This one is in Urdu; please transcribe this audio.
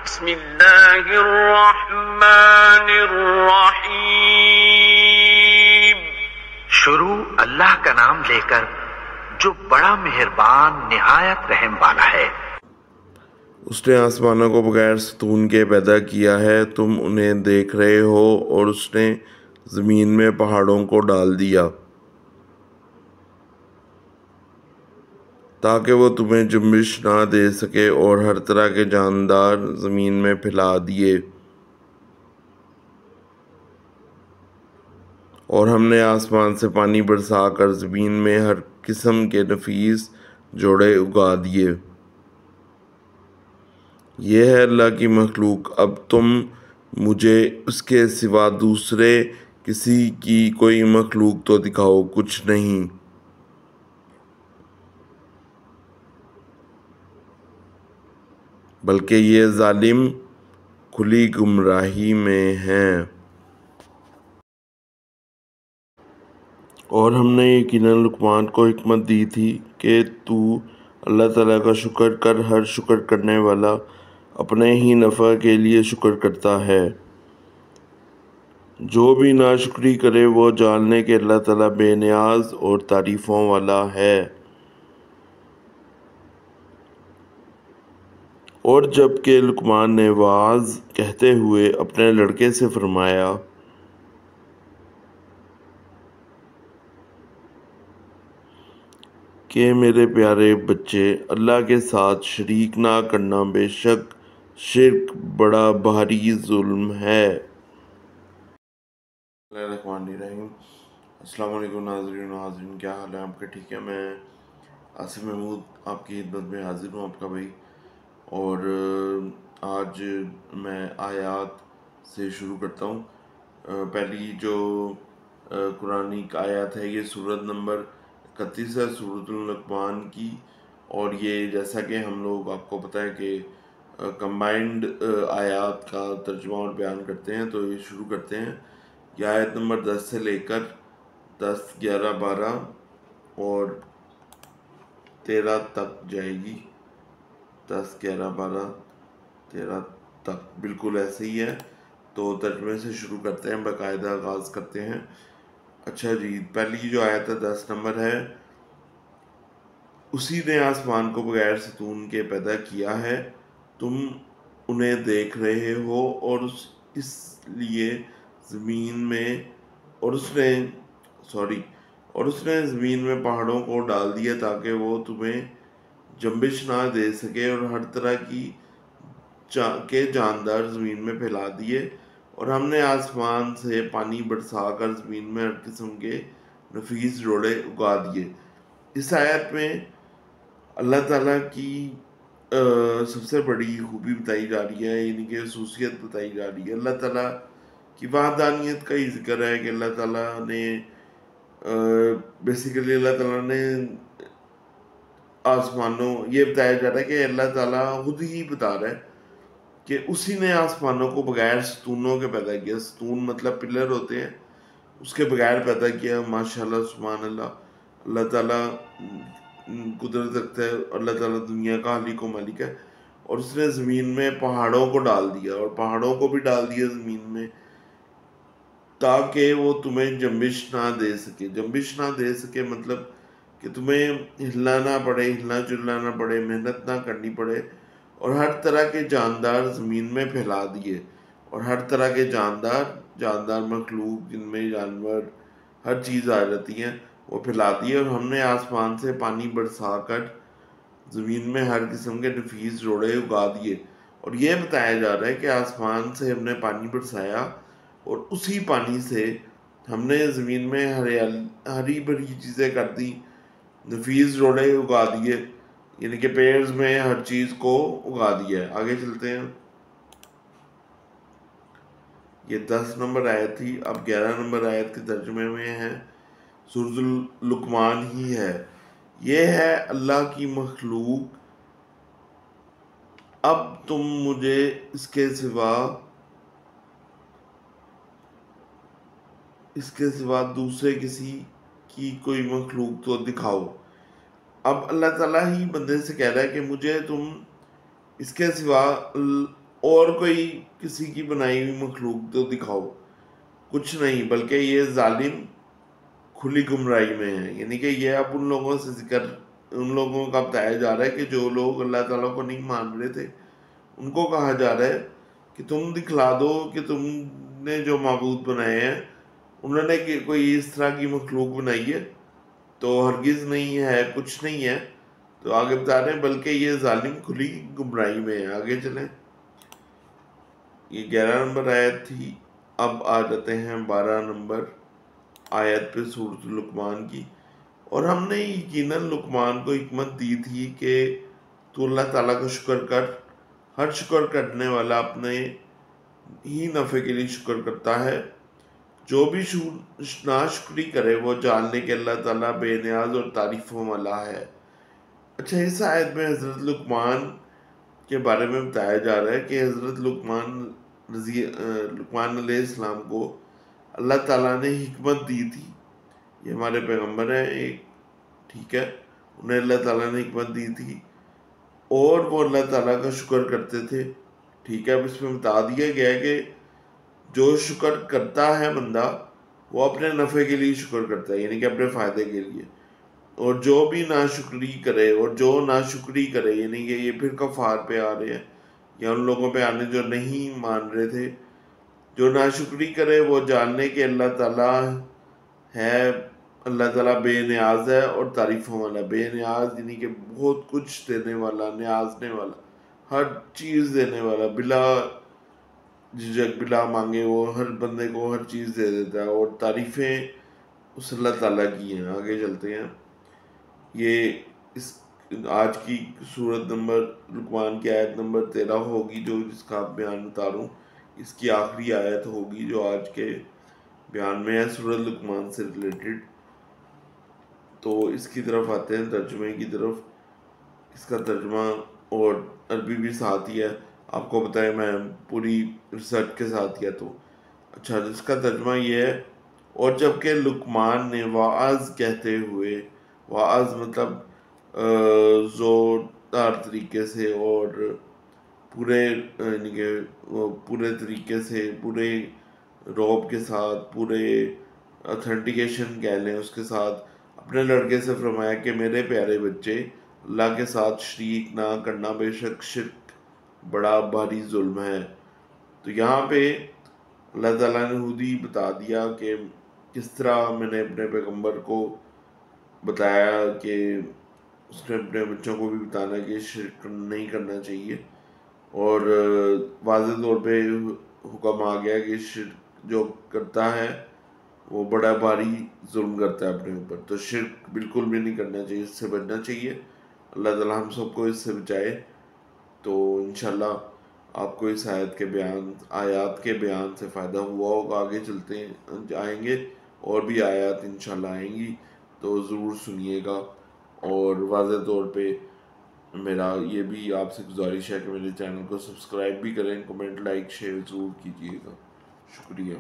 بسم اللہ الرحمن الرحیم۔ شروع اللہ کا نام لے کر جو بڑا مہربان نہایت رحم والا ہے۔ اس نے آسمانوں کو بغیر ستون کے پیدا کیا ہے، تم انہیں دیکھ رہے ہو، اور اس نے زمین میں پہاڑوں کو ڈال دیا تاکہ وہ تمہیں جنبش نہ دے سکے، اور ہر طرح کے جاندار زمین میں پھیلا دیے۔ اور ہم نے آسمان سے پانی برسا کر زمین میں ہر قسم کے نفیس جوڑے اگا دیے۔ یہ ہے اللہ کی مخلوق، اب تم مجھے اس کے سوا دوسرے کسی کی کوئی مخلوق تو دکھاؤ۔ کچھ نہیں، بلکہ یہ ظالم کھلی گمراہی میں ہیں۔ اور ہم نے یقیناً لقمان کو حکمت دی تھی کہ تو اللہ تعالیٰ کا شکر کر، ہر شکر کرنے والا اپنے ہی نفع کے لیے شکر کرتا ہے۔ جو بھی ناشکری کرے وہ جان لے کہ اللہ تعالیٰ بے نیاز اور تعریفوں والا ہے۔ اور جب کہ لقمان نے وعظ کہتے ہوئے اپنے لڑکے سے فرمایا کہ میرے پیارے بچے، اللہ کے ساتھ شریک نہ کرنا، بے شک شرک بڑا بھاری ظلم ہے۔ الرحمن الرحیم۔ السلام علیکم ناظرین و حاضرین، کیا حال ہے آپ کا؟ ٹھیک ہے، میں آصف محمود آپ کی خدمت میں حاضر ہوں، آپ کا بھائی۔ اور آج میں آیات سے شروع کرتا ہوں۔ پہلی جو قرآنی آیات ہے یہ سورت نمبر 31 ہے، سورۃ اللقمان کی۔ اور یہ جیسا کہ ہم لوگ، آپ کو پتہ ہے کہ کمبائنڈ آیات کا ترجمہ اور بیان کرتے ہیں، تو یہ شروع کرتے ہیں۔ یہ آیت نمبر 10 سے لے کر 10، 11، 12 اور 13 تک جائے گی۔ 10، 11، 12، 13 تک بالکل ایسے ہی ہے۔ تو ترجمے سے شروع کرتے ہیں، باقاعدہ آغاز کرتے ہیں۔ اچھا جی، پہلی جو آیت ہے 10 نمبر ہے۔ اسی نے آسمان کو بغیر ستون کے پیدا کیا ہے، تم انہیں دیکھ رہے ہو، اور اس لیے زمین میں اور اس نے زمین میں پہاڑوں کو ڈال دیا تاکہ وہ تمہیں جنبش نہ دے سکے، اور ہر طرح کے جاندار زمین میں پھیلا دیے۔ اور ہم نے آسمان سے پانی برسا کر زمین میں ہر قسم کے نفیس جوڑے اگا دیے۔ اس آیت میں اللہ تعالیٰ کی سب سے بڑی خوبی بتائی جا رہی ہے، یعنی کہ خصوصیت بتائی جا رہی ہے۔ اللہ تعالیٰ کی وحدانیت کا ہی ذکر ہے کہ اللہ تعالیٰ نے بیسیکلی اللہ تعالیٰ نے آسمانوں، یہ بتایا جا رہا ہے کہ اللہ تعالیٰ خود ہی بتا رہا ہے کہ اسی نے آسمانوں کو بغیر ستونوں کے پیدا کیا۔ ستون مطلب پلر ہوتے ہیں، اس کے بغیر پیدا کیا۔ ماشاءاللہ، سبحان اللہ، اللہ تعالیٰ قدرت رکھتا ہے، اللہ تعالیٰ دنیا کا خالق و مالک ہے۔ اور اس نے زمین میں پہاڑوں کو ڈال دیا، اور پہاڑوں کو بھی ڈال دیا زمین میں تاکہ وہ تمہیں جنبش نہ دے سکے۔ جنبش نہ دے سکے مطلب کہ تمہیں ہلنا نہ پڑے، ہلنا چلنا نہ پڑے، محنت نہ کرنی پڑے۔ اور ہر طرح کے جاندار زمین میں پھیلا دیے، اور ہر طرح کے جاندار مخلوق جن میں جانور ہر چیز آ جاتی ہیں وہ پھیلا دیے۔ اور ہم نے آسمان سے پانی برسا کر زمین میں ہر قسم کے نفیس جوڑے اگا دیے۔ اور یہ بتایا جا رہا ہے کہ آسمان سے ہم نے پانی برسایا، اور اسی پانی سے ہم نے زمین میں ہری بھری چیزیں کر دی، نفیس جوڑے اگا دیے، یعنی کہ پیڑز میں ہر چیز کو اگا دیا ہے۔ آگے چلتے ہیں۔ یہ 10 نمبر آیت تھی، اب 11 نمبر آیت کے ترجمے میں ہے، سورۃ اللقمان ہی ہے۔ یہ ہے اللہ کی مخلوق، اب تم مجھے اس کے سوا دوسرے کسی کی کوئی مخلوق تو دکھاؤ۔ اب اللہ تعالیٰ ہی بندے سے کہہ رہا ہے کہ مجھے تم اس کے سوا اور کوئی کسی کی بنائی ہوئی مخلوق تو دکھاؤ، کچھ نہیں، بلکہ یہ ظالم کھلی گمراہی میں ہے. یعنی کہ یہ اب ان لوگوں سے ذکر، ان لوگوں کا بتایا جا رہا ہے کہ جو لوگ اللہ تعالیٰ کو نہیں مان رہے تھے، ان کو کہا جا رہا ہے کہ تم دکھلا دو کہ تم نے جو معبود بنائے ہیں انہوں نے کوئی اس طرح کی مخلوق بنائی ہے. تو ہرگز نہیں ہے، کچھ نہیں ہے. تو آگے بتا رہے ہیں بلکہ یہ ظالم کھلی گمراہی میں ہے. آگے چلیں، یہ 11 نمبر آیت تھی. اب آ جاتے ہیں 12 نمبر آیت پہ سورۃ لقمان کی. اور ہم نے یقیناً لقمان کو حکمت دی تھی کہ تو اللہ تعالیٰ کا شکر کر، ہر شکر کرنے والا اپنے ہی نفع کے لیے شکر کرتا ہے. جو بھی ناشکری کرے وہ جان لے کہ اللہ تعالیٰ بے نیاز اور تعریفوں والا ہے. اچھا، اس آیت میں حضرت لقمان کے بارے میں بتایا جا رہا ہے کہ حضرت لقمان علیہ السلام کو اللہ تعالیٰ نے حکمت دی تھی. یہ ہمارے پیغمبر ہیں ایک، ٹھیک ہے، انہیں اللہ تعالیٰ نے حکمت دی تھی اور وہ اللہ تعالیٰ کا شکر کرتے تھے. ٹھیک ہے، اب اس میں بتا دیا گیا ہے کہ جو شکر کرتا ہے بندہ وہ اپنے نفع کے لیے شکر کرتا ہے، یعنی کہ اپنے فائدے کے لیے. اور جو بھی ناشکری کرے، اور جو ناشکری کرے یعنی کہ یہ پھر کفار پہ آ رہے ہیں یا ان لوگوں پہ آنے جو نہیں مان رہے تھے. جو ناشکری کرے وہ جاننے کہ اللہ تعالیٰ ہے، اللہ تعالیٰ بے نیاز ہے اور تعریفوں والا. بے نیاز یعنی کہ بہت کچھ دینے والا، نیازنے والا، ہر چیز دینے والا، بلا جھجک بلا مانگے وہ ہر بندے کو ہر چیز دے دیتا ہے. اور تعریفیں اس اللہ تعالیٰ کی ہیں. آگے چلتے ہیں. یہ اس آج کی سورت نمبر لقمان کی آیت نمبر 13 ہوگی جو جس کا بیان اتاروں، اس کی آخری آیت ہوگی جو آج کے بیان میں ہے سورت لقمان سے ریلیٹڈ. تو اس کی طرف آتے ہیں، ترجمے کی طرف. اس کا ترجمہ اور عربی بھی ساتھ ہی ہے. آپ کو بتائیں میں پوری ریسرچ کے ساتھ کیا تو اچھا. اس کا ترجمہ یہ ہے، اور جب کہ لقمان نے واعظ کہتے ہوئے، واعظ مطلب زوردار طریقے سے اور پورے یعنی کہ پورے طریقے سے، پورے روب کے ساتھ، پورے اتھینٹیکیشن کہہ لیں اس کے ساتھ اپنے لڑکے سے فرمایا کہ میرے پیارے بچے، اللہ کے ساتھ شریک نہ کرنا، بے شک شرک بڑا بھاری ظلم ہے. تو یہاں پہ اللہ تعالیٰ نے خود ہی بتا دیا کہ کس طرح میں نے اپنے پیغمبر کو بتایا کہ اس نے اپنے بچوں کو بھی بتانا کہ شرک نہیں کرنا چاہیے. اور واضح طور پہ حکم آ گیا کہ شرک جو کرتا ہے وہ بڑا بھاری ظلم کرتا ہے اپنے اوپر. تو شرک بالکل بھی نہیں کرنا چاہیے، اس سے بچنا چاہیے. اللہ تعالیٰ ہم سب کو اس سے بچائے. تو انشاءاللہ آپ کو اس آیات کے بیان سے فائدہ ہوا ہوگا. آگے چلتے ہیں، آئیں گے اور بھی آیات انشاءاللہ آئیں گی، تو ضرور سنیے گا. اور واضح طور پہ میرا یہ بھی آپ سے گزارش ہے کہ میرے چینل کو سبسکرائب بھی کریں، کمنٹ، لائک، شیئر ضرور کیجیے گا. شکریہ.